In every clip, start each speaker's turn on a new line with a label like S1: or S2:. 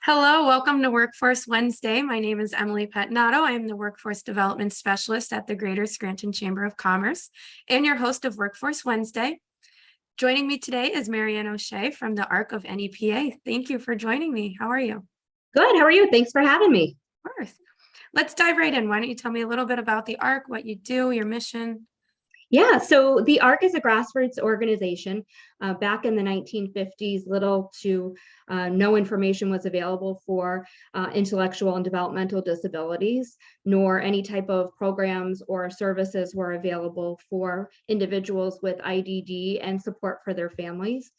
S1: Hello, welcome to Workforce Wednesday. My name is Emily Pettinato. I am the Workforce Development Specialist at the Greater Scranton Chamber of Commerce and your host of Workforce Wednesday. Joining me today is Marianne O'Shea from the ARC of NEPA. Thank you for joining me. How are you?
S2: Good. How are you? Thanks for having me.
S1: Of course. Let's dive right in. Why don't you tell me a little bit about the ARC, what you do, your mission?
S2: Yeah, so the ARC is a grassroots organization. Back in the 1950s, little to no information was available for intellectual and developmental disabilities, nor any type of programs or services were available for individuals with IDD and support for their families.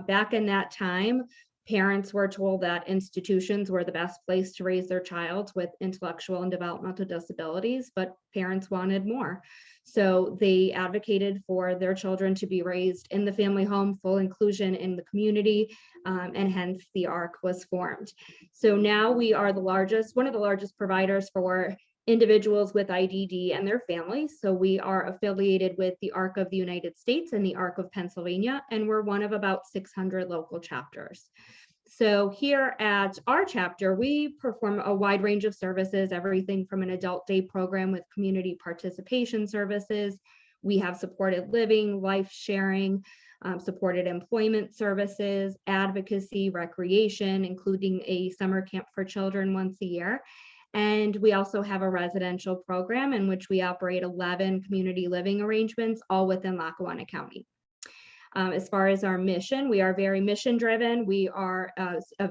S2: Back in that time, parents were told that institutions were the best place to raise their child with intellectual and developmental disabilities, but parents wanted more. So they advocated for their children to be raised in the family home, full inclusion in the community, and hence the ARC was formed. So now we are one of the largest providers for individuals with IDD and their families. So we are affiliated with the ARC of the United States and the ARC of Pennsylvania, and we're one of about 600 local chapters. So here at our chapter, we perform a wide range of services, everything from an adult day program with community participation services. We have supported living, life sharing, supported employment services, advocacy, recreation, including a summer camp for children once a year. And we also have a residential program in which we operate 11 community living arrangements, all within Lackawanna County. As far as our mission, we are very mission driven. We are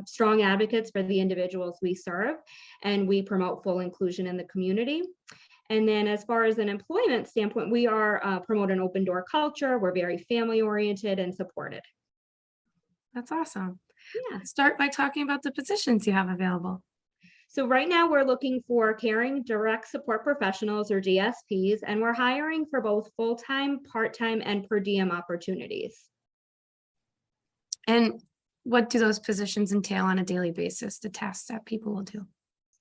S2: strong advocates for the individuals we serve, and we promote full inclusion in the community. And then as far as an employment standpoint, we are promote an open door culture. We're very family oriented and supported.
S1: That's awesome.
S2: Yeah.
S1: Let's start by talking about the positions you have available.
S2: So right now we're looking for caring direct support professionals or DSPs, and we're hiring for both full-time, part-time, and per diem opportunities.
S1: And what do those positions entail on a daily basis, the tasks that people will do?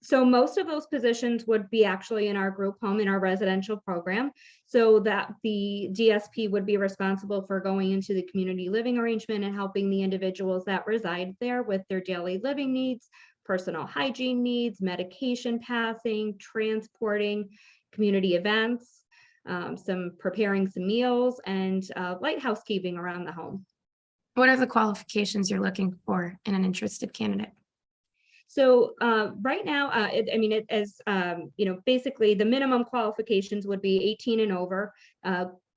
S2: So most of those positions would be actually in our group home, in our residential program, so that the DSP would be responsible for going into the community living arrangement and helping the individuals that reside there with their daily living needs, personal hygiene needs, medication passing, transporting, community events, preparing some meals, and light housekeeping around the home.
S1: What are the qualifications you're looking for in an interested candidate?
S2: So right now, basically the minimum qualifications would be 18 and over.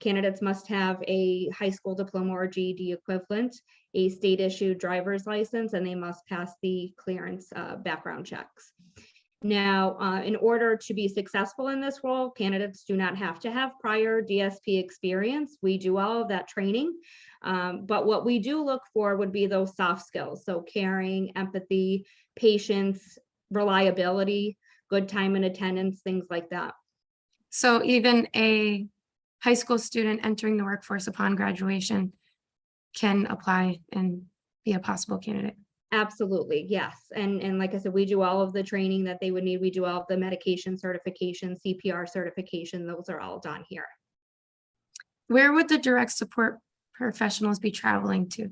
S2: Candidates must have a high school diploma or GED equivalent, a state issued driver's license, and they must pass the clearance background checks. Now, in order to be successful in this role, candidates do not have to have prior DSP experience. We do all of that training, but what we do look for would be those soft skills. So caring, empathy, patience, reliability, good time and attendance, things like that.
S1: So even a high school student entering the workforce upon graduation can apply and be a possible candidate?
S2: Absolutely, yes. And like I said, we do all of the training that they would need. We do all of the medication certification, CPR certification. Those are all done here.
S1: Where would the direct support professionals be traveling to?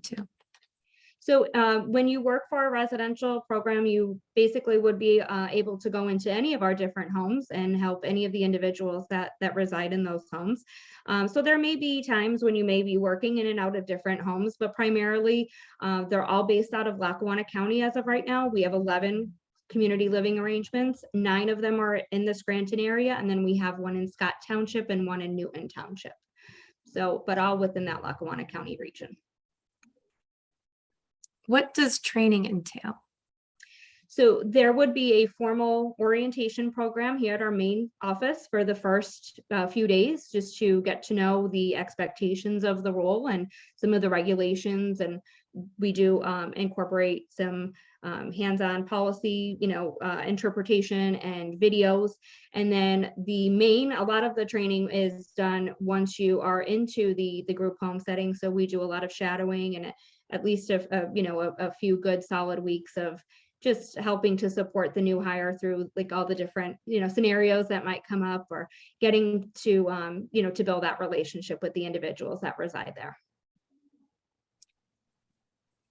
S2: So when you work for a residential program, you basically would be able to go into any of our different homes and help any of the individuals that reside in those homes. So there may be times when you may be working in and out of different homes, but primarily they're all based out of Lackawanna County as of right now. We have 11 community living arrangements. 9 of them are in the Scranton area, and then we have one in Scott Township and one in Newton Township. So, but all within that Lackawanna County region.
S1: What does training entail?
S2: So there would be a formal orientation program here at our main office for the first few days, just to get to know the expectations of the role and some of the regulations. And we do incorporate some hands-on policy, interpretation and videos. And then a lot of the training is done once you are into the group home setting. So we do a lot of shadowing and at least a few good solid weeks of just helping to support the new hire through like all the different scenarios that might come up, or getting to to build that relationship with the individuals that reside there.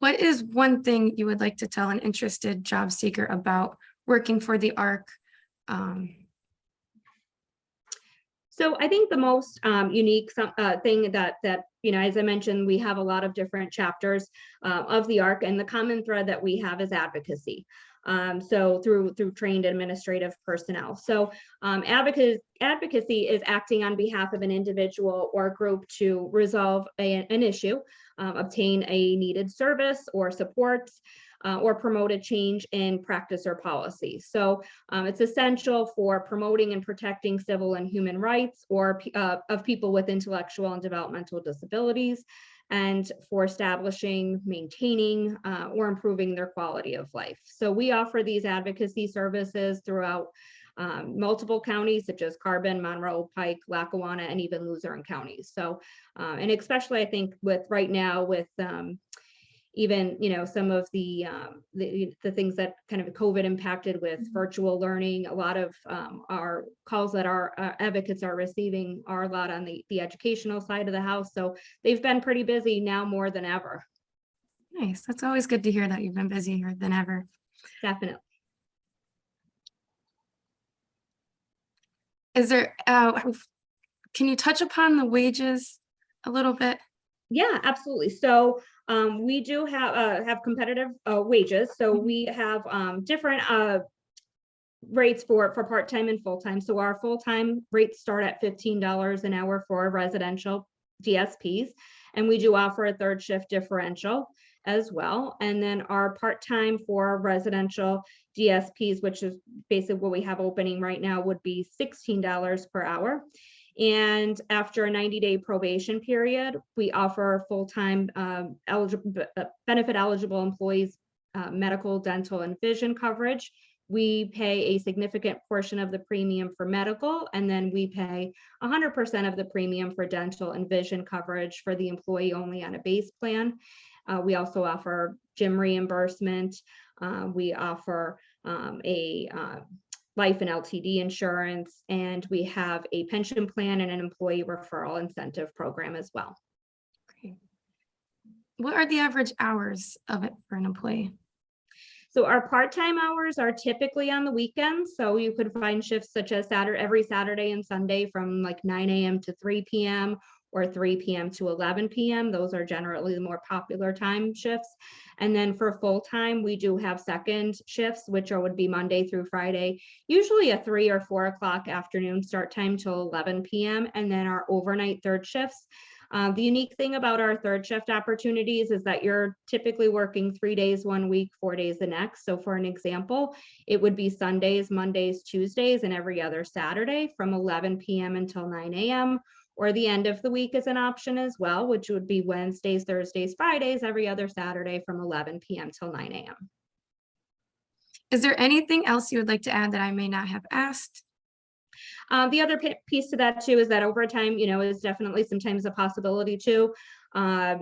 S1: What is one thing you would like to tell an interested job seeker about working for the ARC?
S2: So I think the most unique thing that as I mentioned, we have a lot of different chapters of the ARC, and the common thread that we have is advocacy. So through trained administrative personnel. So advocacy is acting on behalf of an individual or group to resolve an issue, obtain a needed service or support, or promote a change in practice or policy. So it's essential for promoting and protecting civil and human rights of people with intellectual and developmental disabilities, and for establishing, maintaining, or improving their quality of life. So we offer these advocacy services throughout multiple counties such as Carbon, Monroe, Pike, Lackawanna, and even Luzerne counties. So, and especially I think with right now with even some of the things that kind of COVID impacted with virtual learning, a lot of our calls that our advocates are receiving are a lot on the educational side of the house. So they've been pretty busy now more than ever.
S1: Nice. That's always good to hear that you've been busier than ever.
S2: Definitely.
S1: Is there, can you touch upon the wages a little bit?
S2: Yeah, absolutely. So we do have competitive wages. So we have different rates for part-time and full-time. So our full-time rates start at $15 an hour for residential DSPs, and we do offer a third shift differential as well. And then our part-time for residential DSPs, which is basically what we have opening right now, would be $16 per hour. And after a 90-day probation period, we offer full-time benefit eligible employees medical, dental, and vision coverage. We pay a significant portion of the premium for medical, and then we pay 100% of the premium for dental and vision coverage for the employee only on a base plan. We also offer gym reimbursement. We offer a life and LTD insurance, and we have a pension plan and an employee referral incentive program as well.
S1: Great. What are the average hours of it for an employee?
S2: So our part-time hours are typically on the weekends. So you could find shifts such as every Saturday and Sunday from like 9 a.m. to 3 p.m. or 3 p.m. to 11 p.m. Those are generally the more popular time shifts. And then for full-time, we do have second shifts, which would be Monday through Friday, usually a 3 or 4 o'clock afternoon start time till 11 p.m. And then our overnight third shifts. The unique thing about our third shift opportunities is that you're typically working 3 days 1 week, 4 days the next. So for an example, it would be Sundays, Mondays, Tuesdays, and every other Saturday from 11 p.m. until 9 a.m. Or the end of the week is an option as well, which would be Wednesdays, Thursdays, Fridays, every other Saturday from 11 p.m. till 9 a.m.
S1: Is there anything else you would like to add that I may not have asked?
S2: The other piece to that too is that overtime, is definitely sometimes a possibility too. As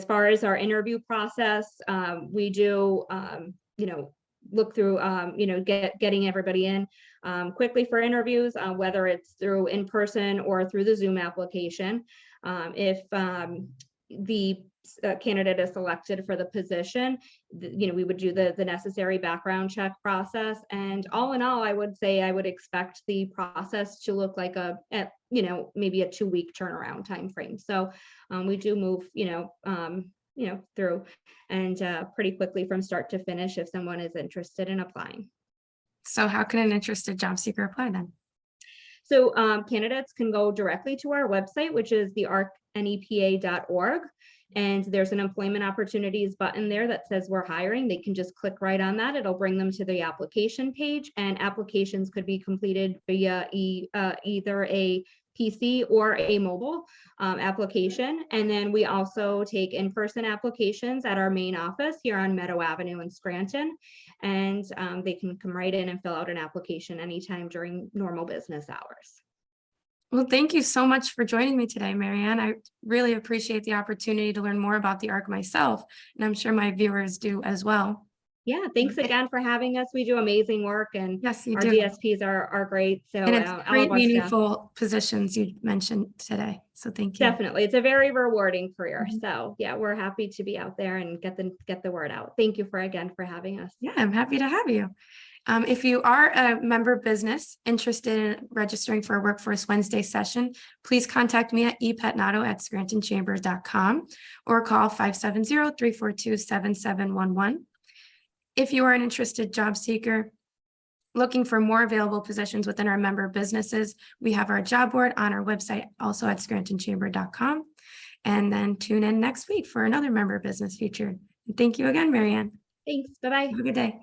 S2: far as our interview process, we do, look through, getting everybody in quickly for interviews, whether it's through in person or through the Zoom application. If the candidate is selected for the position, we would do the necessary background check process. And all in all, I would say I would expect the process to look like maybe a 2-week turnaround time frame. So we do move, through and pretty quickly from start to finish if someone is interested in applying.
S1: So how can an interested job seeker apply then?
S2: So candidates can go directly to our website, which is thearcnepa.org. And there's an employment opportunities button there that says we're hiring. They can just click right on that. It'll bring them to the application page, and applications could be completed via either a PC or a mobile application. And then we also take in-person applications at our main office here on Meadow Avenue in Scranton. And they can come right in and fill out an application anytime during normal business hours.
S1: Well, thank you so much for joining me today, Marianne. I really appreciate the opportunity to learn more about the ARC myself, and I'm sure my viewers do as well.
S2: Yeah, thanks again for having us. We do amazing work, and
S1: yes, you
S2: our
S1: do.
S2: DSPs are great. So
S1: and it's great, meaningful positions you mentioned today. So thank you.
S2: Definitely. It's a very rewarding career.
S1: Mhm.
S2: So yeah, we're happy to be out there and get the word out. Thank you for having us.
S1: Yeah, I'm happy to have you. If you are a member business interested in registering for a Workforce Wednesday session, please contact me at epetnato@scrantonchamber.com or call 570-342-7711. If you are an interested job seeker looking for more available positions within our member businesses, we have our job board on our website, also at scrantonchamber.com. And then tune in next week for another member business feature. Thank you again, Marianne.
S2: Thanks. Bye-bye.
S1: Have a good day.